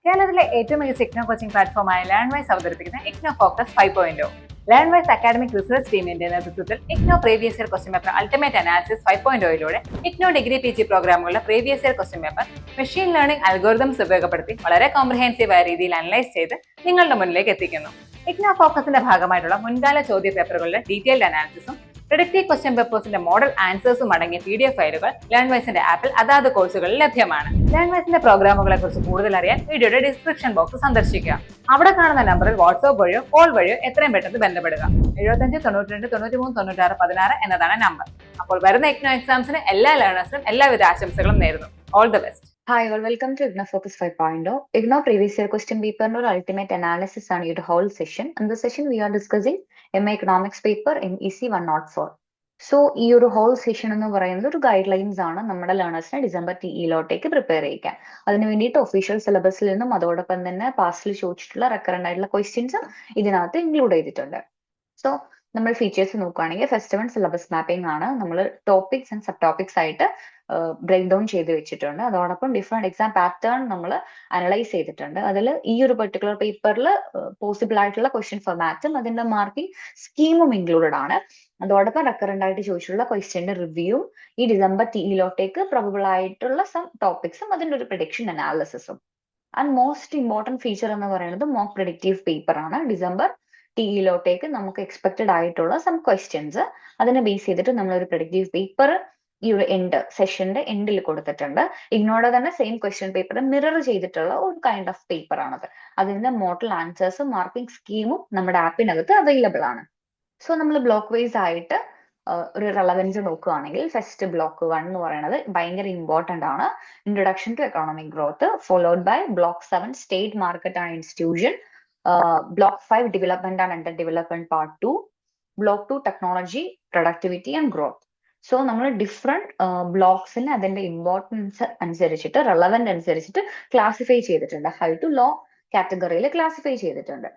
കേരളത്തിലെ ഏറ്റവും മികച്ച ഇഗ്നോ കോച്ചിംഗ് പ്ലാറ്റ്ഫോമായ ലേൺവൈസ് അവതരിപ്പിക്കുന്ന IGNOU focus 5.0. Learnwise academic research ടീമിന്റെ നേതൃത്വത്തിൽ IGNOU previous year question paper ultimate analysis 5.0യിലൂടെ ഇഗ്നോ ഡിഗ്രി PG പ്രോഗ്രാമുകളുടെ previous year question paper machine learning algorithms ഉപയോഗപ്പെടുത്തി വളരെ കോംപ്രിഹെൻസീവായ രീതിയിൽ അനലൈസ് ചെയ്ത് നിങ്ങളുടെ മുന്നിലേക്ക് എത്തിക്കുന്നു. ഇഗ്നോ ഫോക്കസിന്റെ ഭാഗമായിട്ടുള്ള മുൻകാല ചോദ്യ പേപ്പറുകളുടെ ഡീറ്റെയിൽഡ് അനാലിസിസും പ്രിഡിക്റ്റീവ് ക്വസ്റ്റ്യൻ പേപ്പേഴ്സിന്റെ മോഡൽ ആൻസേഴ്സും അടങ്ങിയ PDF ഫയലുകൾ ലേൺവൈസിന്റെ ആപ്പിൽ അതാത് കോഴ്സുകളിൽ ലഭ്യമാണ്. ലേൺവൈസിന്റെ പ്രോഗ്രാമുകളെ കുറിച്ച് കൂടുതൽ അറിയാൻ വീഡിയോയുടെ ഡിസ്ക്രിപ്ഷൻ ബോക്സ് സന്ദർശിക്കുക. അവിടെ കാണുന്ന നമ്പറിൽ വാട്സ്ആപ്പ് വഴിയോ കോൾ വഴിയോ എത്രയും പെട്ടെന്ന് ബന്ധപ്പെടുക. 75 92 93 96 16 എന്നതാണ് നമ്പർ. അപ്പോൾ വരുന്ന ഇഗ്നോ എക്സാംസിന് എല്ലാ ലേണേഴ്സിനും എല്ലാവിധ ആശംസകളും നേരുന്നു. All the best. Hi, all welcome to IGNO Focus 5.0. IGNO previous year question paper or ultimate analysis on your whole session. In this session, we are discussing MA Economics paper MEC 104. So, ഈ ഒരു whole session എന്ന് പറയുന്നത് ഒരു guide lines ആണ് നമ്മുടെ ലേണേഴ്സിനെ December TE prepare ചെയ്യിക്കാൻ. അതിന് വേണ്ടിയിട്ട് ഒഫീഷ്യൽ സിലബസിൽ നിന്നും അതോടൊപ്പം തന്നെ പാസ്റ്റിൽ ചോദിച്ചിട്ടുള്ള റെക്കറന്റ് ആയിട്ടുള്ള ക്വസ്റ്റ്യൻസും ഇതിനകത്ത് ഇൻക്ലൂഡ് ചെയ്തിട്ടുണ്ട്. സോ നമ്മൾ ഫീച്ചേഴ്സ് നോക്കുകയാണെങ്കിൽ ഫസ്റ്റ് വൺ സിലബസ് മാപ്പിംഗ് ആണ്. നമ്മൾ ടോപ്പിക്സ് ആൻഡ് സബ് ടോപ്പിക്സ് ആയിട്ട് ബ്രേക്ക് ഡൗൺ ചെയ്ത് വെച്ചിട്ടുണ്ട്. അതോടൊപ്പം ഡിഫറെന്റ് എക്സാം പാറ്റേൺ നമ്മൾ അനലൈസ് ചെയ്തിട്ടുണ്ട്. അതിൽ ഈ ഒരു പെർട്ടിക്കുലർ പേപ്പറിൽ പോസിബിൾ ആയിട്ടുള്ള ക്വസ്റ്റ്യൻ ഫോർമാറ്റും അതിന്റെ മാർക്കിംഗ് സ്കീമും ഇൻക്ലൂഡഡ് ആണ്. അതോടൊപ്പം റെക്കറന്റ് ആയിട്ട് ചോദിച്ചിട്ടുള്ള ക്വസ്റ്റ്യന്റെ റിവ്യൂവും ഈ ഡിസംബർ TE പ്രോബബിൾ ആയിട്ടുള്ള സം ടോപ്പിക്സും അതിന്റെ ഒരു പ്രഡിക്ഷൻ അനാലിസിസും. ആൻഡ് മോസ്റ്റ് ഇമ്പോർട്ടന്റ് ഫീച്ചർ എന്ന് പറയുന്നത് മോക്ക് പ്രെഡിക്റ്റീവ് പേപ്പർ ആണ്. ഡിസംബർ TE നമുക്ക് എക്സ്പെക്റ്റഡ് ആയിട്ടുള്ള സം ക്വസ്റ്റ്യൻസ് അതിനെ ബേസ് ചെയ്തിട്ട് നമ്മളൊരു പ്രഡിക്റ്റീവ് പേപ്പർ ഈ ഒരു സെഷന്റെ എൻഡിൽ കൊടുത്തിട്ടുണ്ട്. ഇഗ്നോയുടെ തന്നെ സെയിം ക്വസ്റ്റ്യൻ പേപ്പർ മിറർ ചെയ്തിട്ടുള്ള ഒരു കൈൻഡ് ഓഫ് പേപ്പർ ആണത്. അതിന്റെ മോഡൽ ആൻസേഴ്സും മാർക്കിംഗ് സ്കീമും നമ്മുടെ ആപ്പിനകത്ത് അവൈലബിൾ ആണ്. സോ നമ്മൾ ബ്ലോക്ക് വൈസ് ആയിട്ട് ഒരു റെലവൻസ് നോക്കുകയാണെങ്കിൽ ഫസ്റ്റ് ബ്ലോക്ക് 1 എന്ന് പറയുന്നത് ഭയങ്കര ഇമ്പോർട്ടന്റ് ആണ്. Introduction to economic growth, followed by block 7 state market and institution, block 5 development and under development part 2, block 2 technology, productivity and growth. So നമ്മൾ ഡിഫറെന്റ് ബ്ലോക്സിന് അതിന്റെ ഇമ്പോർട്ടൻസ് അനുസരിച്ചിട്ട് റെലവന്റ് അനുസരിച്ചിട്ട് ക്ലാസിഫൈ ചെയ്തിട്ടുണ്ട്. ഹൈ ടു ലോ കാറ്റഗറിയിൽ classify ചെയ്തിട്ടുണ്ട്.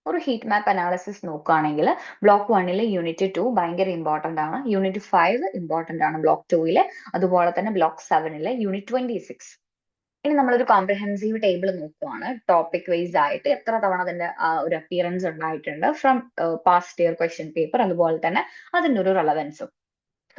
ഒരു heat map analysis നോക്കുകയാണെങ്കിൽ ബ്ലോക്ക് 1 യൂണിറ്റ് 2 ഭയങ്കര ഇമ്പോർട്ടന്റ് ആണ്. യൂണിറ്റ് 5 ഇമ്പോർട്ടന്റ് ആണ് ബ്ലോക്ക് 2 അതുപോലെ തന്നെ ബ്ലോക്ക് 7 യൂണിറ്റ് 26. ഇനി നമ്മളൊരു കോംപ്രിഹെൻസീവ് ടേബിൾ നോക്കുവാണ്. ടോപ്പിക് വൈസ് ആയിട്ട് എത്ര തവണ അതിന്റെ ഒരു അപ്പിയറൻസ് ഉണ്ടായിട്ടുണ്ട് from past year question paper, അതുപോലെ തന്നെ അതിന്റെ ഒരു റെലവൻസും.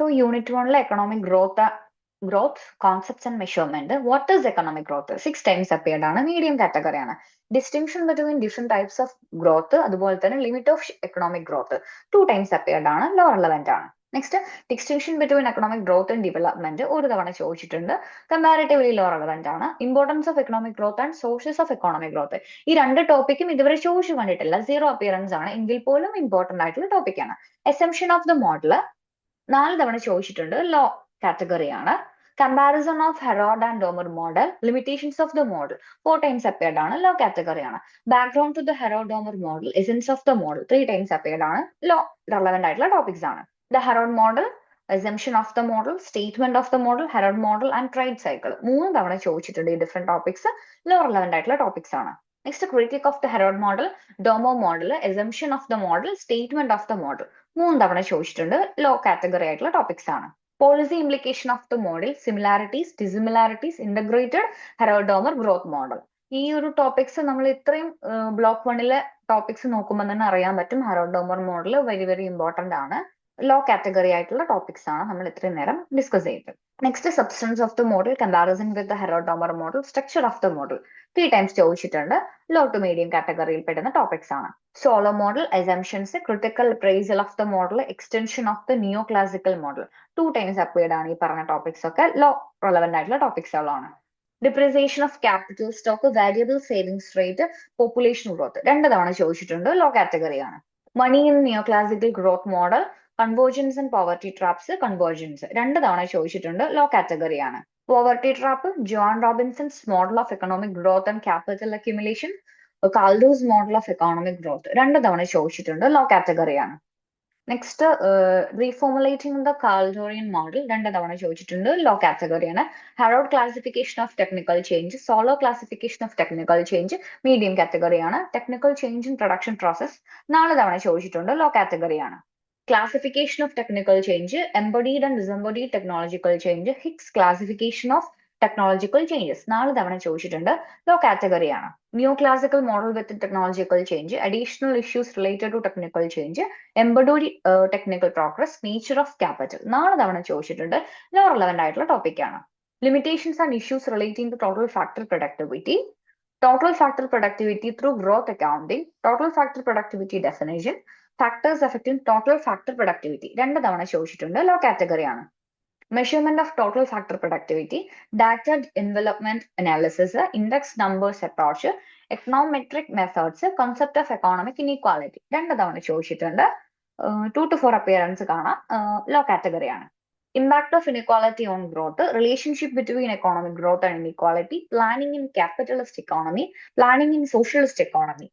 So unit 1 economic growth concepts and measurement. What is economic growth? 6 times appeared ആണ്. medium category ആണ്. Distinction between different types of growth, അതുപോലെ തന്നെ limit of economic growth 2 times appeared ആണ്. low relevant ആണ്. Next, distinction between economic growth and development ഒരു തവണ ചോദിച്ചിട്ടുണ്ട്. comparatively low relevant ആണ്. Importance of economic growth and sources of economic growth. ഈ രണ്ട് ടോപ്പിക്കും ഇതുവരെ ചോദിച്ചു കണ്ടിട്ടില്ല. 0 appearance ആണ്. എങ്കിൽ പോലും ഇമ്പോർട്ടന്റ് ആയിട്ടുള്ള ടോപ്പിക് ആണ്. Assumption of the model 4 തവണ ചോദിച്ചിട്ടുണ്ട്. ലോ കാറ്റഗറി ആണ്. Comparison of Harrod and Domar model, limitations of the model 4 times appeared ആണ്. ലോ കാറ്റഗറി ആണ്. Background to the Harrod Domar model, essence of the model 3 times appeared ആണ്. Low relevant ആയിട്ടുള്ള topics ആണ്. The Harrod model, assumption of the model, statement of the model, Harrod model and trade cycle 3 തവണ ചോദിച്ചിട്ടുണ്ട്. ഈ different topics low relevant ആയിട്ടുള്ള topics ആണ്. Next, critique of the Harrod model, Domar model, assumption of the model, statement of the model 3 തവണ ചോദിച്ചിട്ടുണ്ട്. Low category ആയിട്ടുള്ള topics ആണ്. Policy implication of the model, similarities, dissimilarities, integrated Harrod Domar growth model. ഈ ഒരു topics നമ്മൾ ഇത്രയും block 1 topics നോക്കുമ്പോൾ തന്നെ അറിയാൻ പറ്റും Herod Domar model very very important ആണ്. ലോ കാറ്റഗറി ആയിട്ടുള്ള ടോപ്പിക്സ് ആണ് നമ്മൾ ഇത്രയും നേരം ഡിസ്കസ് ചെയ്തത്. Next, substance of the model, comparison with the Harrod Domar model, structure of the model 3 times ചോദിച്ചിട്ടുണ്ട്. ലോ ടു മീഡിയം കാറ്റഗറിയിൽ പെടുന്ന ടോപ്പിക്സ് ആണ്. Solow model, assumptions, critical appraisal of the model, extension of the neo classical model 2 times appeared ആണ്. ഈ പറഞ്ഞ topics ഒക്കെ law relevant ആയിട്ടുള്ള ടോപ്പിക്സുകളാണ്. Depreciation of capital stock, variable savings rate, population growth 2 തവണ ചോദിച്ചിട്ടുണ്ട്. ലോ കാറ്റഗറി ആണ്. Money in neo classical growth model, convergence and poverty traps, convergence 2 തവണ ചോദിച്ചിട്ടുണ്ട്. ലോ കാറ്റഗറി ആണ്. Poverty trap, John Robinson's model of economic growth and capital accumulation, Kaldor's model of economic growth 2 തവണ ചോദിച്ചിട്ടുണ്ട്. Low category ആണ്. Next, reformulating the Kaldorian model 2 തവണ ചോദിച്ചിട്ടുണ്ട്. Low category ആണ്. Harrod classification of technical change, Solow classification of technical change medium category ആണ്. Technical change in production process 4 തവണ ചോദിച്ചിട്ടുണ്ട്. Low category ആണ്. Classification of technical change, embodied and disembodied technological change, Hicks classification of technological changes 4 തവണ ചോദിച്ചിട്ടുണ്ട്. Low category ആണ്. New classical model with technological change, additional issues related to technical change, embodied technical progress, nature of capital 4 തവണ ചോദിച്ചിട്ടുണ്ട്. Low relevant ആയിട്ടുള്ള topic ആണ്. Limitations and issues relating to total factor productivity, total factor productivity through growth accounting, total factor productivity definition, factors affecting total factor productivity 2 തവണ ചോദിച്ചിട്ടുണ്ട്. Low category ആണ്. Measurement of total factor productivity, data development analysis, index numbers approach, econometric methods, concept of economic inequality 2 തവണ ചോദിച്ചിട്ടുണ്ട്. 2 to 4 appearance കാണാം. Law category ആണ്. Impact of inequality on growth, relationship between economic growth and inequality, planning in capitalist economy, planning in socialist economy.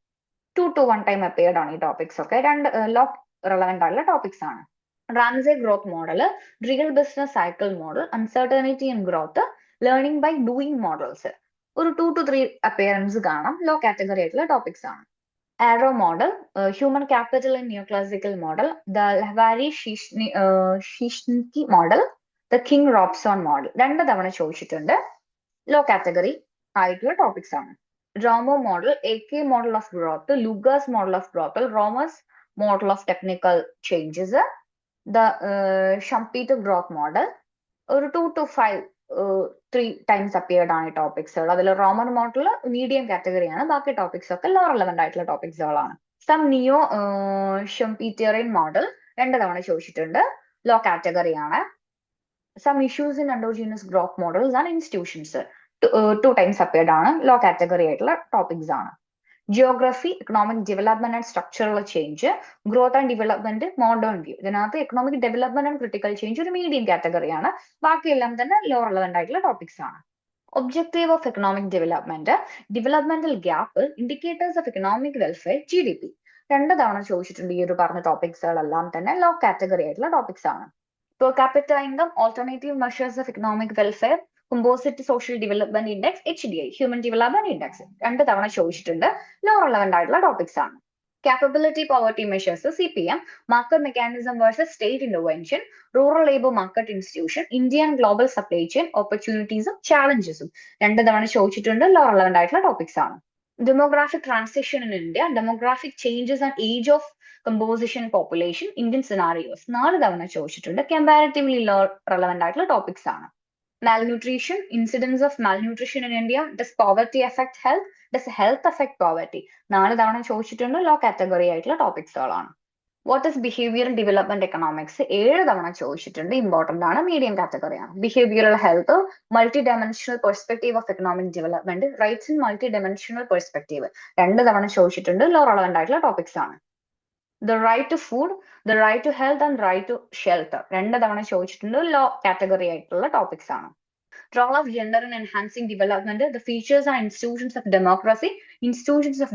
2 to 1 time appeared on ഈ topics ഒക്കെ. രണ്ട് law relevant ആയിട്ടുള്ള topics ആണ്. Ramsey growth model, real business cycle model, uncertainty in growth, learning by doing models. ഒരു 2 to 3 appearance കാണാം. Law category ആയിട്ടുള്ള topics ആണ്. Arrow model, human capital in neoclassical model, the Lavari-Shishnsky model, the King-Robson model 2 തവണ ചോദിച്ചിട്ടുണ്ട്. Low category ആയിട്ടുള്ള topics ആണ്. Romo model, AK model of growth, Lugas model of growth, Romer's model of technical changes, the Schumpeter growth model. ഒരു 2 to 5 3 times appeared ആണ് ഈ ടോപ്പിക്സുകൾ. അതിൽ Roman model medium കാറ്റഗറിയാണ്. ബാക്കി topics ഒക്കെ ലോ റെലവന്റ് ആയിട്ടുള്ള ടോപ്പിക്സുകളാണ്. Some നിയോ ഷംപീറ്ററിയൻ model 2 തവണ ചോദിച്ചിട്ടുണ്ട്. ലോ കാറ്റഗറി ആണ്. Some issues in endogenous growth models and institutions 2 times appeared ആണ്. ലോ കാറ്റഗറി ആയിട്ടുള്ള ടോപ്പിക്സ് ആണ്. Geography, economic development and structural change, growth and development, modern view. ഇതിനകത്ത് economic development and critical change ഒരു medium കാറ്റഗറിയാണ്. ബാക്കിയെല്ലാം തന്നെ low relevant ആയിട്ടുള്ള topics ആണ്. Objective of economic development, developmental gap, indicators of economic welfare, GDP 2 തവണ ചോദിച്ചിട്ടുണ്ട്. ഈ ഒരു പറഞ്ഞ ടോപ്പിക്സുകളെല്ലാം തന്നെ ലോ കാറ്റഗറി ആയിട്ടുള്ള ടോപ്പിക്സ് ആണ്. Per capita income, alternative measures of economic welfare, Composite Social Development Index, HDI, Human Development Index 2 തവണ ചോദിച്ചിട്ടുണ്ട്. ലോ റെലവന്റ് ആയിട്ടുള്ള ടോപ്പിക്സ് ആണ്. Capability Poverty Measures, CPM, Market Mechanism versus State Intervention, Rural Labor Market Institution, Indian Global Supply Chain, Opportunities ഉം Challenges ഉം 2 തവണ ചോദിച്ചിട്ടുണ്ട്. Low relevant ആയിട്ടുള്ള topics ആണ്. Demographic Transition in India, Demographic Changes and Age of Composition Population, Indian Scenarios 4 തവണ ചോദിച്ചിട്ടുണ്ട്. Comparatively law relevant ആയിട്ടുള്ള topics ആണ്. Malnutrition, incidence of malnutrition in India, does poverty affect health, does health affect poverty 4 തവണ ചോദിച്ചിട്ടുണ്ട്. Low category ആയിട്ടുള്ള ടോപ്പിക്സുകളാണ്. What is behavioural development economics 7 തവണ ചോദിച്ചിട്ടുണ്ട്. ഇമ്പോർട്ടന്റ് ആണ്. മീഡിയം കാറ്റഗറിയാണ്. Behavioural health, multi dimensional perspective of economic development, rights in multi dimensional perspective 2 തവണ ചോദിച്ചിട്ടുണ്ട്. ലോ റെലവന്റ് ആയിട്ടുള്ള ടോപ്പിക്സ് ആണ്. The right to food, the right to health and right to shelter 2 തവണ ചോദിച്ചിട്ടുണ്ട്. ലോ കാറ്റഗറി ആയിട്ടുള്ള topics ആണ്. Role of gender in enhancing development, the features and institutions of democracy, features of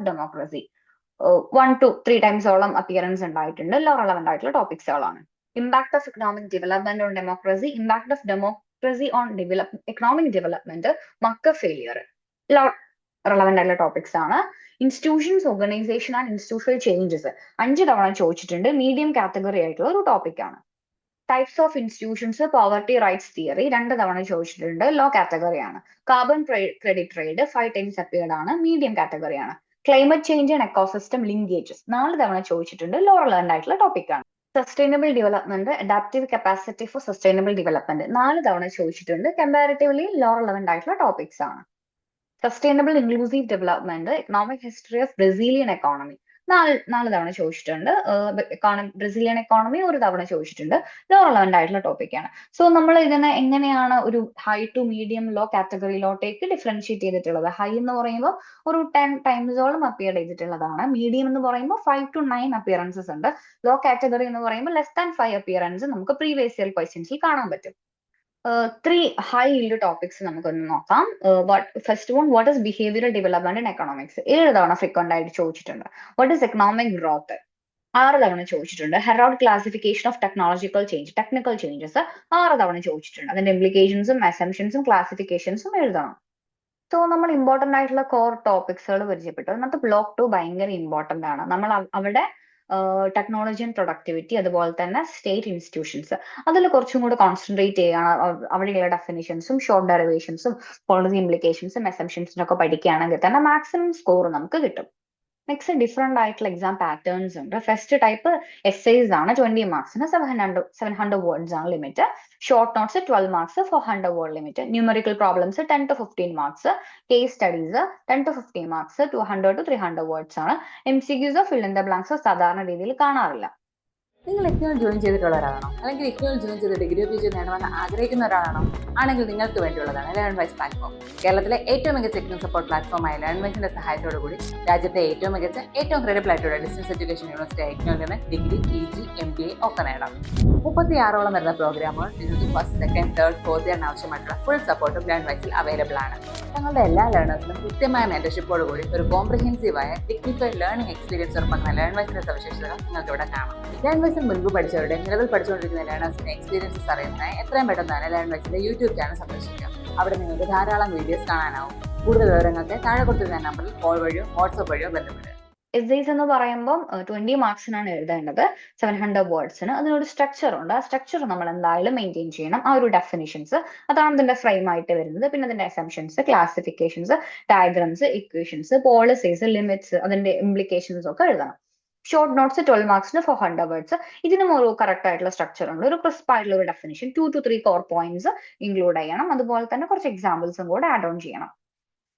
democracy 1 to 3 times ഓളം appearance ഉണ്ടായിട്ടുണ്ട്. Law relevant ആയിട്ടുള്ള ടോപ്പിക്സുകളാണ്. Impact of economic development on democracy, impact of democracy on economic development, Mucker failure low relevant ആയിട്ടുള്ള topics ആണ്. Institutions, organisation and institutional changes 5 തവണ ചോദിച്ചിട്ടുണ്ട്. Medium category ആയിട്ടുള്ള ഒരു topic ആണ്. Types of institutions, poverty rights theory 2 തവണ ചോദിച്ചിട്ടുണ്ട്. Low category ആണ്. Carbon credit trade 5 times appeared ആണ്. മീഡിയം കാറ്റഗറി ആണ്. Climate change and ecosystem linkages 4 തവണ ചോദിച്ചിട്ടുണ്ട്. ലോ റെലവന്റ് ആയിട്ടുള്ള ടോപ്പിക് ആണ്. Sustainable development, adaptive capacity for sustainable development 4 തവണ ചോദിച്ചിട്ടുണ്ട്. കമ്പാരിറ്റീവ്ലി ലോ റെലവന്റ് ആയിട്ടുള്ള ടോപ്പിക്സ് ആണ്. Sustainable inclusive development, economic history of Brazilian economy 4 തവണ ചോദിച്ചിട്ടുണ്ട്. ബ്രസീലിയൻ എക്കോണമി 1 തവണ ചോദിച്ചിട്ടുണ്ട്. ലോ റെലവന്റ് ആയിട്ടുള്ള ടോപ്പിക് ആണ്. സോ നമ്മൾ ഇതിനെ എങ്ങനെയാണ് ഒരു ഹൈ ടു മീഡിയം ലോ കാറ്റഗറിയിലോട്ടേക്ക് ഡിഫറൻഷിയേറ്റ് ചെയ്തിട്ടുള്ളത്? ഹൈ എന്ന് പറയുമ്പോൾ ഒരു 10 ടൈംസോളം അപ്പിയർ ചെയ്തിട്ടുള്ളതാണ്. മീഡിയം എന്ന് പറയുമ്പോൾ 5 to 9 അപ്പിയറൻസസ് ഉണ്ട്. ലോ കാറ്റഗറി എന്ന് പറയുമ്പോൾ ലെസ് ദാൻ 5 അപ്പിയറൻസ് നമുക്ക് പ്രീവിയസ് ഇയർ ക്വസ്റ്റ്യൻസിൽ കാണാൻ പറ്റും. 3 ഹൈ yield ടോപ്പിക്സ് നമുക്കൊന്ന് നോക്കാം. First one, what is behavioural development in economics 7 തവണ ഫ്രീക്വന്റ് ആയിട്ട് ചോദിച്ചിട്ടുണ്ട്. വാട്ട് ഇസ് എക്കണോമിക് ഗ്രോത്ത് 6 തവണ ചോദിച്ചിട്ടുണ്ട്. Herald classification of technological change, technical changes 6 തവണ ചോദിച്ചിട്ടുണ്ട്. അതിന്റെ ഇംപ്ലിക്കേഷൻസും അസംഷൻസും ക്ലാസിഫിക്കേഷൻസും എഴുതണം. സോ നമ്മൾ ഇമ്പോർട്ടന്റ് ആയിട്ടുള്ള കോർ ടോപ്പിക്സുകൾ പരിചയപ്പെട്ടു. അതിനകത്ത് ബ്ലോക്ക് 2 ഭയങ്കര ഇമ്പോർട്ടന്റ് ആണ്. നമ്മൾ അവിടെ ടെക്നോളജി ആൻഡ് പ്രൊഡക്ടിവിറ്റി, അതുപോലെ തന്നെ സ്റ്റേറ്റ് ഇൻസ്റ്റിറ്റ്യൂഷൻസ്. അതിൽ കുറച്ചും കൂടെ കോൺസെൻട്രേറ്റ് ചെയ്യണം. അവിടെയുള്ള ഡെഫിനിഷൻസും ഷോർട്ട് ഡെറിവേഷൻസും പോളിസി ഇംപ്ലിക്കേഷൻസും അസംഷൻസും ഒക്കെ പഠിക്കുകയാണെങ്കിൽ തന്നെ മാക്സിമം സ്കോർ നമുക്ക് കിട്ടും. നെക്സ്റ്റ് ഡിഫറെന്റ് ആയിട്ടുള്ള എക്സാം പാറ്റേൺസ് ഉണ്ട്. ഫസ്റ്റ് ടൈപ്പ് എസ്സേസ് ആണ്, 20 മാർക്സിന് 700 വേർഡ്സ് ആണ് limit. Short notes 12 marks 400 word limit. Numerical problems 10 to 15 marks. Case studies 10 to 15 marks 200 to 300 words ആണ്. MCQs fill in the blanks സാധാരണ രീതിയിൽ കാണാറില്ല. നിങ്ങൾ ഇഗ്നോയിൽ ജോയിൻ ചെയ്തിട്ടുള്ള ഒരാളാണോ, അല്ലെങ്കിൽ ഇഗ്നോയിൽ ജോയിൻ ചെയ്ത് ഡിഗ്രി PG നേടണമെന്ന് ആഗ്രഹിക്കുന്ന ഒരാളാണോ? ആണെങ്കിൽ നിങ്ങൾക്ക് വേണ്ടിയുള്ളതാണ് ലേൺവൈസ് പ്ലാറ്റ്ഫോം. കേരളത്തിലെ ഏറ്റവും മികച്ച ഇഗ്നോ സപ്പോർട്ട് പ്ലാറ്റ്ഫോമായ ലേൺവൈസിന്റെ സഹായത്തോടുകൂടി രാജ്യത്തെ ഏറ്റവും മികച്ച ഏറ്റവും ക്രെഡിബിൾ ആയിട്ടുള്ള ഡിസ്റ്റൻസ് എഡ്യൂക്കേഷൻ യൂണിവേഴ്സിറ്റി ഇഗ്നോയിൽ നിന്ന് ഡിഗ്രി, PG, MBA ഒക്കെ നേടാം. 36ഓളം വരുന്ന പ്രോഗ്രാമുകൾ നിങ്ങൾക്ക് ഫസ്റ്റ്, സെക്കൻഡ്, തേർഡ്, ഫോർത്ത് ഇയറിന് ആവശ്യമായിട്ടുള്ള ഫുൾ സപ്പോർട്ടും ലേൺവൈസിൽ അവൈലബിൾ ആണ്. ഞങ്ങളുടെ എല്ലാ ലേണേഴ്സിനും കൃത്യമായ മെന്റർഷിപ്പോട് കൂടി ഒരു കോംപ്രിഹെൻസീവായ ഡിഗ്നിഫൈഡ് ലേണിംഗ് എക്സ്പീരിയൻസ് ഉറപ്പാക്കുന്ന ലേൺവൈസിന്റെ സവിശേഷതകൾ നിങ്ങൾക്ക് ഇവിടെ കാണാം. ലേൺവൈസിൽ മുൻപ് പഠിച്ചവരുടെ നിലവിൽ പഠിച്ചുകൊണ്ടിരിക്കുന്ന ലേണേഴ്സിന്റെ എക്സ്പീരിയൻസസ് അറിയുന്നതിനായി എത്രയും പെട്ടെന്ന് തന്നെ ലേൺവൈസിന്റെ യൂട്യൂബ് ചാനൽ സന്ദർശിക്കുക. അവിടെ നിങ്ങൾക്ക് ധാരാളം വീഡിയോസ് കാണാനാവും. കൂടുതൽ വിവരങ്ങൾക്ക് താഴെ കൊടുത്തിരുന്ന നമ്പറിൽ കോൾ വഴിയോ വാട്സ്ആപ്പ് വഴിയോ ബന്ധപ്പെടുക. എസ്സേസ് എന്ന് പറയുമ്പോൾ 20 മാർക്സിനാണ് എഴുതേണ്ടത്, 700 വേർഡ്സിന്. അതിനൊരു സ്ട്രക്ചർ ഉണ്ട്. ആ സ്ട്രക്ചർ നമ്മൾ എന്തായാലും മെയിൻറ്റെയിൻ ചെയ്യണം. ആ ഒരു ഡെഫിനിഷൻസ്, അതാണ് ഇതിന്റെ ഫ്രെയിം ആയിട്ട് വരുന്നത്. പിന്നെ അതിന്റെ assumptions, classifications, diagrams, equations, policies, limits, അതിന്റെ ഇംപ്ലിക്കേഷൻസ് ഒക്കെ എഴുതണം. Short notes 12 മാർക്സിന് 400 words. ഇതിനും ഒരു കറക്റ്റ് ആയിട്ടുള്ള സ്ട്രക്ചർ ഉണ്ട്. ഒരു ക്രിസ്പ് ആയിട്ടുള്ള ഒരു definition, 2 to 3 core points include ചെയ്യണം. അതുപോലെ തന്നെ കുറച്ച് എക്സാമ്പിൾസും കൂടെ ആഡ് ഓൺ ചെയ്യണം.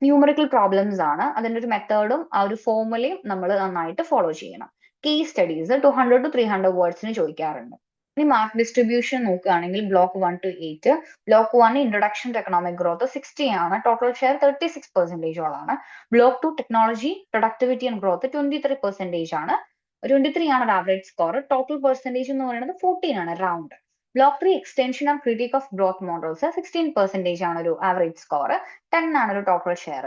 ന്യൂമറിക്കൽ പ്രോബ്ലംസ് ആണ്. അതിന്റെ ഒരു മെത്തേഡും ആ ഒരു ഫോർമുലയും നമ്മൾ നന്നായിട്ട് ഫോളോ ചെയ്യണം. കേസ് സ്റ്റഡീസ് 200 to 300 വേർഡ്സിന് ചോദിക്കാറുണ്ട്. ഇനി മാർക്ക് ഡിസ്ട്രിബ്യൂഷൻ നോക്കുകയാണെങ്കിൽ block 1 to 8. Block 1 introduction to economic growth 60 ആണ്. ടോട്ടൽ ഷെയർ 36% ആണ്. Block 2 technology, productivity and growth 23% ആണ്. 23 ആണ് ഒരു ആവറേജ് സ്കോർ. ടോട്ടൽ പെർസെന്റേജ് എന്ന് പറയുന്നത് 14 ആണ്, round. Block 3 extension and critique of growth models 16% ആണ് ഒരു ആവറേജ് സ്കോർ. 10 ആണ് ഒരു total share.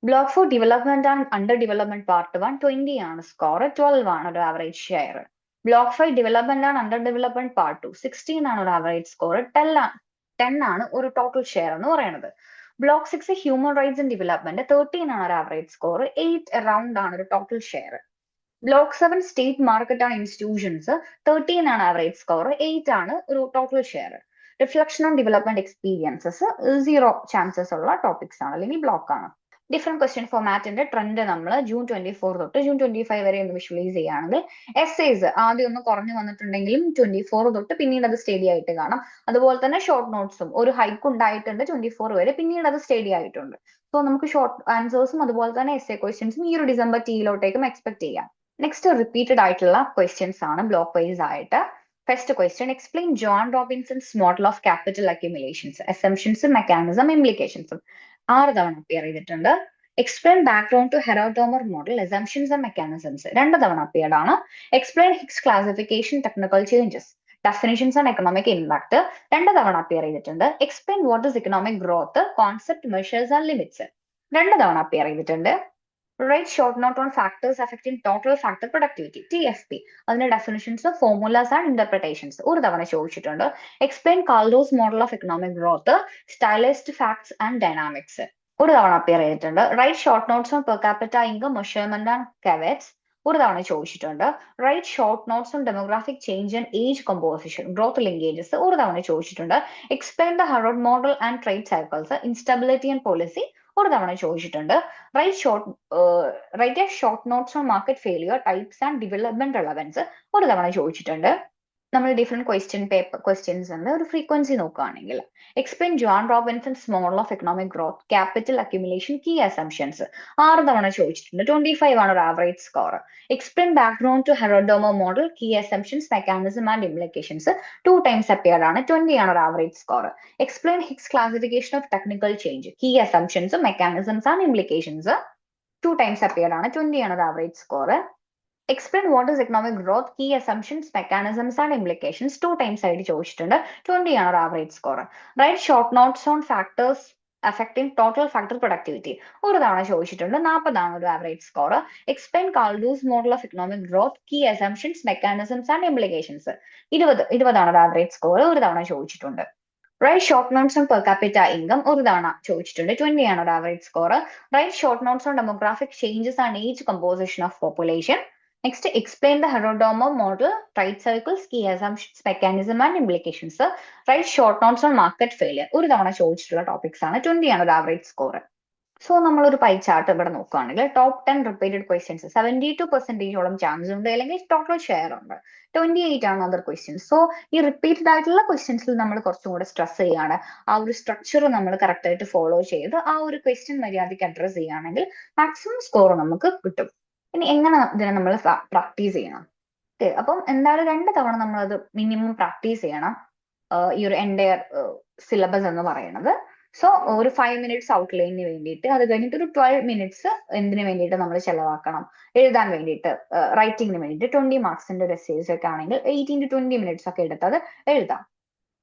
Block 4 development and under development part 1 20 ആണ് സ്കോർ. 12 ആണ് ഒരു average share. Block 5 development and under development part 2 16 ആണ് ഒരു ആവറേജ് സ്കോർ. 10 ആണ് ഒരു ടോട്ടൽ ഷെയർ എന്ന് പറയുന്നത്. Block 6 human rights and development 13 ആണ് ഒരു ആവറേജ് സ്കോർ. 8 അറൌണ്ട് ആണ് ഒരു total share. Block 7 state market and institutions 13 ആണ് ആവറേജ് സ്കോർ. 8 ആണ് ഒരു total share. Reflection on development experiences 0 chances ഉള്ള ടോപ്പിക്സ് ആണ്, അല്ലെങ്കിൽ ബ്ലോക്ക് ആണ്. ഡിഫറെന്റ് ക്വസ്റ്റ്യൻ ഫോമാറ്റിന്റെ ട്രെൻഡ് നമ്മൾ ജൂൺ 24 തൊട്ട് ജൂൺ 25 വരെ ഒന്ന് വിഷ്വലൈസ് ചെയ്യുകയാണെങ്കിൽ, എസ്സേസ് ആദ്യം ഒന്ന് കുറഞ്ഞു വന്നിട്ടുണ്ടെങ്കിലും 24 തൊട്ട് പിന്നീട് അത് സ്റ്റഡി ആയിട്ട് കാണാം. അതുപോലെ തന്നെ ഷോർട്ട് നോട്ട്സും ഒരു ഹൈക്ക് ഉണ്ടായിട്ടുണ്ട് 24 വരെ, പിന്നീട് അത് സ്റ്റഡി ആയിട്ടുണ്ട്. സോ നമുക്ക് ഷോർട്ട് ആൻസേഴ്സും അതുപോലെ തന്നെ എസ്സേ ക്വസ്റ്റ്യൻസും ഈ ഒരു ഡിസംബർ ടീയിലോട്ടേക്കും എക്സ്പെക്ട് ചെയ്യാം. നെക്സ്റ്റ് റിപ്പീറ്റഡ് ആയിട്ടുള്ള ക്വസ്റ്റ്യൻസ് ആണ് ബ്ലോക്ക് വൈസ് ആയിട്ട്. First question, explain John Robinson's model of capital accumulations, അസംഷൻസും മെക്കാനിസം ഇംപ്ലിക്കേഷൻസും. 6 തവണ അപ്പിയർ ചെയ്തിട്ടുണ്ട്. Explain background to Harrod Domar model, assumptions and mechanisms 2 തവണ അപ്പിയർഡ് ആണ്. Explain Hicks classification, technical changes, definitions and economic impact 2 തവണ appear ചെയ്തിട്ടുണ്ട്. Explain what is economic growth, concept, measures and limits 2 തവണ appear ചെയ്തിട്ടുണ്ട്. Write short note on factors affecting total factor productivity, TFP, അതിന്റെ definitions, formulas and interpretations 1 തവണ ചോദിച്ചിട്ടുണ്ട്. Explain Kaldor's model of economic growth, stylised facts and dynamics 1 തവണ appear ചെയ്തിട്ടുണ്ട്. Write short notes on per capita income, measurement and caveats 1 തവണ ചോദിച്ചിട്ടുണ്ട്. Write short notes on demographic change and age composition, growth linkages 1 തവണ ചോദിച്ചിട്ടുണ്ട്. Explain the Harrod model and trade cycles, instability and policy 1 തവണ ചോദിച്ചിട്ടുണ്ട്. Write short notes on market failure, types and development relevance 1 തവണ ചോദിച്ചിട്ടുണ്ട്. നമ്മൾ different questions ഉണ്ട്. ഒരു frequency നോക്കുകയാണെങ്കിൽ, explain John Robinson's model of economic growth, capital accumulation, key assumptions 6 തവണ ചോദിച്ചിട്ടുണ്ട്. 25 ആണ് ഒരു average score. Explain background to Harrod Domar model, key assumptions, mechanism and implications 2 times appeared ആണ്. 20 ആണ് ഒരു average score. Explain Hicks classification of technical change, key അസംഷൻസും mechanisms and implications 2 times appeared ആണ്. 20 ആണ് ഒരു average score. Explain what is economic growth, key assumptions, mechanisms and implications 2 times ആയിട്ട് ചോദിച്ചിട്ടുണ്ട്. 20 ആണ് ഒരു average score. Write short notes on factors affecting total factor productivity 1 തവണ ചോദിച്ചിട്ടുണ്ട്. 40 ആണ് ഒരു average score. Explain Kaldor's model of economic growth, key assumptions, mechanisms and implications 20 ആണ് ഒരു ആവറേജ് സ്കോർ. 1 തവണ ചോദിച്ചിട്ടുണ്ട്. Write short notes on per capita income 1 തവണ ചോദിച്ചിട്ടുണ്ട്. 20 ആണ് ഒരു average score. Write short notes on demographic changes and age composition of population Next, explain the Heterodomer model, trade cycles, key assumptions, mechanism and implications. Write short notes on market failure. ഒരു തവണ ചോദിച്ചിട്ടുള്ള topics ആണ്. 20 ആണ് ഒരു average score. So നമ്മളൊരു pie chart ഇവിടെ നോക്കുകയാണെങ്കിൽ top 10 repeated questions 72% chance ഉണ്ട്, അല്ലെങ്കിൽ ടോട്ടൽ ഷെയർ ഉണ്ട്. 28 ആണ് അതർ ക്വസ്റ്റ്യൻസ്. സോ ഈ റിപ്പീറ്റഡ് ആയിട്ടുള്ള ക്വസ്റ്റ്യൻസിൽ നമ്മൾ കുറച്ചും കൂടെ സ്ട്രെസ് ചെയ്യാണ്. ആ ഒരു സ്ട്രക്ചർ നമ്മൾ കറക്റ്റ് ആയിട്ട് ഫോളോ ചെയ്ത് ആ ഒരു ക്വസ്റ്റ്യൻ മര്യാദയ്ക്ക് അഡ്രസ് ചെയ്യുകയാണെങ്കിൽ മാക്സിമം സ്കോർ നമുക്ക് കിട്ടും. ഇനി എങ്ങനെ ഇതിനെ നമ്മൾ പ്രാക്ടീസ് ചെയ്യണം? അപ്പം എന്തായാലും 2 തവണ നമ്മൾ അത് മിനിമം പ്രാക്ടീസ് ചെയ്യണം. ഈ ഒരു എൻ്റയർ സിലബസ് എന്ന് പറയുന്നത്. സോ ഒരു 5 മിനിറ്റ്സ് ഔട്ട്ലൈനിന് വേണ്ടിയിട്ട്, അത് കഴിഞ്ഞിട്ട് ഒരു 12 മിനിറ്റ്സ് എന്തിനു വേണ്ടിയിട്ട് നമ്മൾ ചെലവാക്കണം? എഴുതാൻ വേണ്ടിയിട്ട്, റൈറ്റിംഗിന് വേണ്ടിയിട്ട്. 20 മാർക്സിന്റെ ഒരു എസ്സേസ് ഒക്കെ ആണെങ്കിൽ 18 to 20 മിനിറ്റ്സ് ഒക്കെ എടുത്ത് അത് എഴുതാം.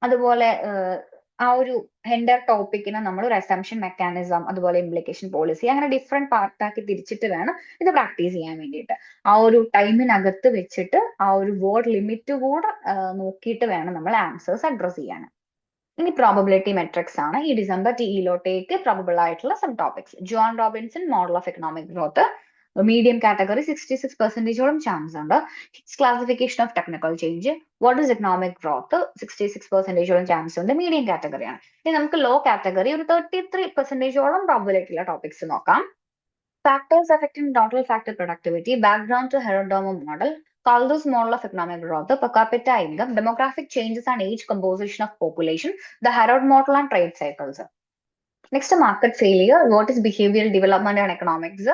അതുപോലെ ആ ഒരു എൻ്റയർ ടോപ്പിക്കിനെ നമ്മൾ ഒരു അസംഷൻ മെക്കാനിസം, അതുപോലെ ഇംപ്ലിക്കേഷൻ പോളിസി, അങ്ങനെ ഡിഫറെന്റ് പാർട്ടാക്കി തിരിച്ചിട്ട് വേണം ഇത് പ്രാക്ടീസ് ചെയ്യാൻ വേണ്ടിയിട്ട്. ആ ഒരു ടൈമിനകത്ത് വെച്ചിട്ട് ആ ഒരു വേർഡ് ലിമിറ്റ് കൂടെ നോക്കിയിട്ട് വേണം നമ്മൾ ആൻസേഴ്സ് അഡ്രസ് ചെയ്യാൻ. ഇനി പ്രോബബിലിറ്റി മെട്രിക്സ് ആണ്. ഈ ഡിസംബർ ടിയിലോട്ടേക്ക് പ്രോബബിൾ ആയിട്ടുള്ള some topics. John Robinson model of economic growth, medium category 66%ഓളം ചാൻസ് ഉണ്ട്. Hicks classification of technical change, what is economic growth 66%ഓളം ചാൻസ് ഉണ്ട്, മീഡിയം കാറ്റഗറിയാണ്. ഇനി നമുക്ക് ലോ കാറ്റഗറി ഒരു 33%ഓളം പ്രോബബിലിറ്റി ഉള്ള ടോപ്പിക്സ് നോക്കാം. Factors affecting total factor productivity, background to Harrod Domar model, Kaldor's model of economic growth, per capita income, demographic changes and age composition of population, the Harrod model and trade cycles. Next, market failure, what is behavioral development and economics,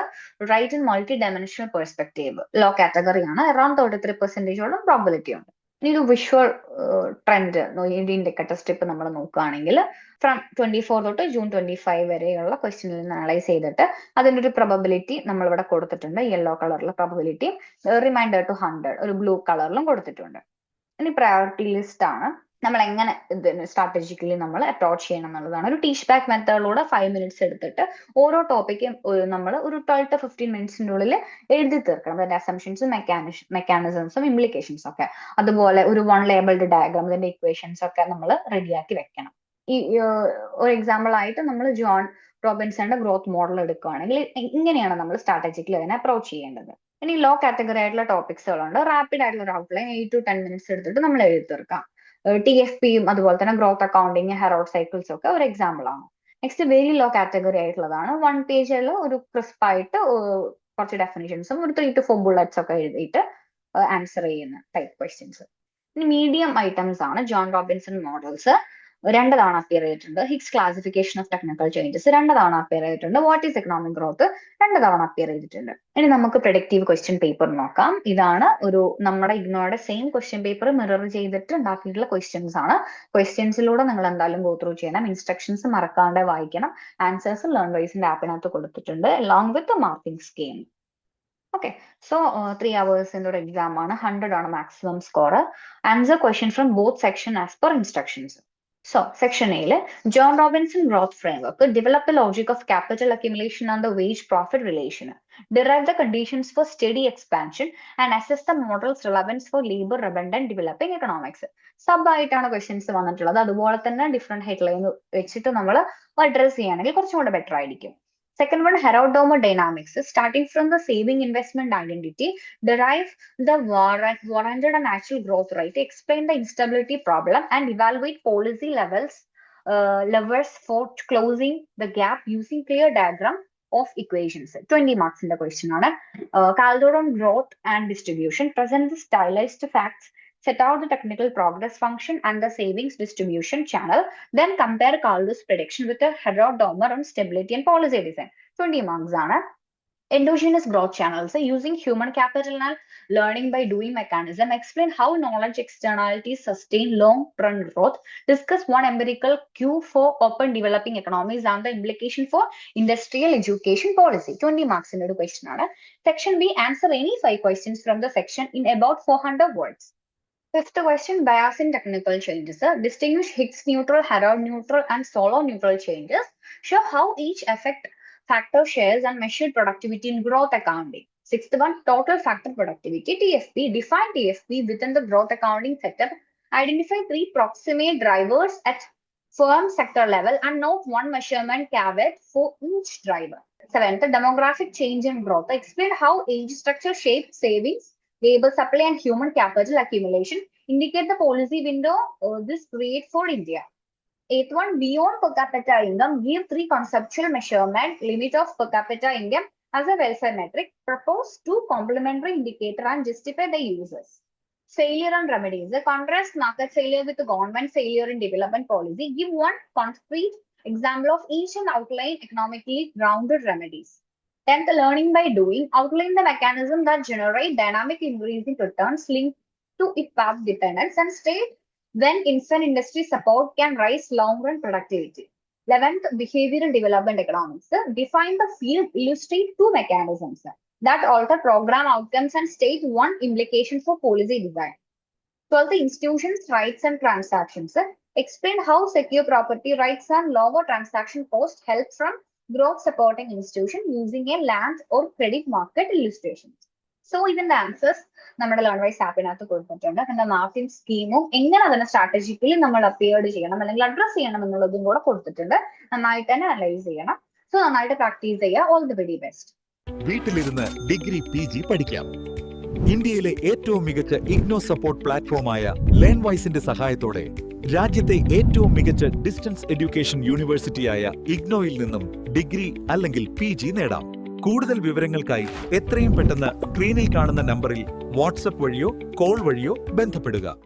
right in multi-dimensional perspective. Low category ആണ്, around 33% probability ഉണ്ട്. ഇനി ഒരു visual trend indicator strip നമ്മൾ നോക്കുകയാണെങ്കിൽ from 24 തൊട്ട് June 25 വരെയുള്ള ക്വസ്റ്റ്യനിൽ നിന്ന് അനലൈസ് ചെയ്തിട്ട് അതിൻ്റെ ഒരു പ്രോബബിലിറ്റി നമ്മൾ ഇവിടെ കൊടുത്തിട്ടുണ്ട്. യെല്ലോ കളറിലെ പ്രോബബിലിറ്റി, റിമൈൻഡർ ടു 100 ഒരു ബ്ലൂ കളറിലും കൊടുത്തിട്ടുണ്ട്. ഇനി പ്രയോറിറ്റി ലിസ്റ്റ് ആണ്. നമ്മൾ എങ്ങനെ ഇതിന് സ്ട്രാറ്റജിക്കലി നമ്മൾ അപ്രോച്ച് ചെയ്യണം എന്നുള്ളതാണ്. ഒരു ടീച്ച് ബാക്ക് മെത്തേഡിലൂടെ 5 മിനിറ്റ്സ് എടുത്തിട്ട് ഓരോ ടോപ്പിക്കും നമ്മൾ ഒരു 12 to 15 മിനിറ്റ്സിൻ്റെ ഉള്ളിൽ എഴുതി തീർക്കണം. അതിന്റെ അസംഷൻസും മെക്കാനിസംസും ഇംപ്ലിക്കേഷൻസും ഒക്കെ. അതുപോലെ ഒരു 1 ലേബിൾഡ് ഡയഗ്രാം, അതിന്റെ ഇക്വേഷൻസ് ഒക്കെ നമ്മൾ റെഡിയാക്കി വെക്കണം. ഈ ഒരു എക്സാമ്പിൾ ആയിട്ട് നമ്മൾ ജോൺ റോബിൻസന്റെ ഗ്രോത്ത് മോഡൽ എടുക്കുകയാണെങ്കിൽ ഇങ്ങനെയാണ് നമ്മൾ സ്ട്രാറ്റജിക്കലി അതിനെ അപ്രോച്ച് ചെയ്യേണ്ടത്. ഇനി ലോ കാറ്റഗറി ആയിട്ടുള്ള ടോപ്പിക്സുകളുണ്ട്. റാപ്പിഡ് ആയിട്ടുള്ള ഒരു ഔട്ട്ലൈൻ 8 to 10 മിനിറ്റ്സ് എടുത്തിട്ട് നമ്മൾ എഴുതി തീർക്കാം. TFPയും അതുപോലെ തന്നെ ഗ്രോത്ത് അക്കൗണ്ടിങ്, ഹെറോഡ് സൈക്കിൾസ് ഒക്കെ ഒരു എക്സാമ്പിൾ ആണ്. നെക്സ്റ്റ് വെരി ലോ കാറ്റഗറി ആയിട്ടുള്ളതാണ്. 1 പേജിൽ ഒരു ക്രിസ്പ് ആയിട്ട് കുറച്ച് ഡെഫിനിഷൻസും ഒരു 3 to 4 ബുള്ളറ്റ്സ് ഒക്കെ എഴുതിയിട്ട് ആൻസർ ചെയ്യുന്ന ടൈപ്പ് ക്വസ്റ്റ്യൻസ്. ഇനി മീഡിയം ഐറ്റംസ് ആണ്. ജോൺ റോബിൻസൺ മോഡൽസ് 2 തവണ അപ്പിയർ ചെയ്തിട്ടുണ്ട്. Higgs classification of technical changes 2 തവണ അപ്പിയർ ചെയ്തിട്ടുണ്ട്. വാട്ട് ഈസ് എക്കണോമിക് ഗ്രോത്ത് 2 തവണ അപ്പിയർ ചെയ്തിട്ടുണ്ട്. ഇനി നമുക്ക് പ്രെഡിക്റ്റീവ് ക്വസ്റ്റ്യൻ പേപ്പർ നോക്കാം. ഇതാണ് ഒരു നമ്മുടെ ഇഗ്നോയുടെ സെയിം ക്വസ്റ്റ്യൻ പേപ്പർ മിറർ ചെയ്തിട്ട് ഉണ്ടാക്കിയിട്ടുള്ള ക്വസ്റ്റ്യൻസ് ആണ്. ക്വസ്റ്റ്യൻസിലൂടെ നിങ്ങൾ എന്തായാലും ഗോ ത്രൂ ചെയ്യണം. ഇൻസ്ട്രക്ഷൻസ് മറക്കാണ്ട് വായിക്കണം. ആൻസേഴ്സ് ലേൺ വൈസിന്റെ ആപ്പിനകത്ത് കൊടുത്തിട്ടുണ്ട്, along with marking scheme. Okay, so 3 hours ഒരു എക്സാം ആണ്. 100 ആണ് maximum score. Answer question from both section as per instructions. So, section A, John Robinson Growth Framework, develop the logic of capital accumulation and the wage-profit relation, derive the conditions for steady expansion, and assess the model's relevance for labor-abundant developing economics. Sub-ആയിട്ടാണ് questions വന്നിട്ടുള്ളത്. അതുപോലെ തന്നെ different headline വെച്ചിട്ട് നമ്മൾ address ചെയ്യുകയാണെങ്കിൽ കുറച്ചും കൂടെ better ആയിരിക്കും. Second one, Heterodomer dynamics. Starting from the saving investment identity, derive the warranted and natural growth rate, explain the instability problem, and evaluate policy levers for closing the gap using clear diagram of equations. 20 marks in the question on Kaldor on growth and distribution. Present the stylized facts, set out the technical progress function and the savings distribution channel, then compare Kaldor's prediction with a Heterodomer on stability and policy design. 20 marks ആണ്. Endogenous growth channels, using human capital and learning by doing mechanism, explain how knowledge externalities sustain long-run growth, discuss one empirical cue for open developing economies and the implication for industrial education policy. 20 marks in the question ആണ്. Section B, answer any 5 questions from the section in about 400 words. Fifth question, bias in technical changes. Distinguish Higgs neutral, Harrod neutral, and Solow neutral changes. Show how each affect factor shares and measured productivity in growth accounting. Sixth one, total factor productivity, TFP. Define TFP within the growth accounting setup. Identify 3 proximate drivers at firm sector level and note 1 measurement caveat for each driver. Seventh, demographic change and growth. Explain how age structure shapes savings, labor supply and human capital accumulation indicate the policy window this creates for India. Eighth one, beyond per capita income, give three conceptual measurement limit of per capita income as a welfare metric, propose two complementary indicator and justify the uses. Failure and remedies. The contrast market failure with the government failure in development policy. Give one concrete example of each and outline economically grounded remedies. 10th, learning by doing. Outline the mechanism that generate dynamic increase in returns linked to its path dependence and state when infant industry support can raise long-run productivity. 11th, behavioral development economics. Define the field, illustrate two mechanisms that alter program outcomes and state one implication for policy design. 12th, institutions, rights and transactions. Explain how secure property rights and lower transaction cost help from growth supporting institution using a land or credit market illustrations. So ഇതിന്റെ answers നമ്മുടെ Learnwise ആപ്പിനകത്ത് കൊടുത്തിട്ടുണ്ട്. അതിന്റെ marking സ്കീമും എങ്ങനെ അതിനെ strategically നമ്മൾ appeared ചെയ്യണം അല്ലെങ്കിൽ address ചെയ്യണം എന്നുള്ളതും കൂടെ കൊടുത്തിട്ടുണ്ട്. നന്നായിട്ട് തന്നെ അനലൈസ് ചെയ്യണം. സോ നന്നായിട്ട് പ്രാക്ടീസ് ചെയ്യുക. All the very best. വീട്ടിലിരുന്ന് ഡിഗ്രി PG പഠിക്കാം. ഇന്ത്യയിലെ ഏറ്റവും മികച്ച ഇഗ്നോ സപ്പോർട്ട് പ്ലാറ്റ്ഫോമായ ലേൺവൈസിന്റെ സഹായത്തോടെ രാജ്യത്തെ ഏറ്റവും മികച്ച ഡിസ്റ്റൻസ് എഡ്യൂക്കേഷൻ യൂണിവേഴ്സിറ്റിയായ ഇഗ്നോയിൽ നിന്നും ഡിഗ്രി അല്ലെങ്കിൽ PG നേടാം. കൂടുതൽ വിവരങ്ങൾക്കായി എത്രയും പെട്ടെന്ന് സ്ക്രീനിൽ കാണുന്ന നമ്പറിൽ വാട്സ്ആപ്പ് വഴിയോ കോൾ വഴിയോ ബന്ധപ്പെടുക.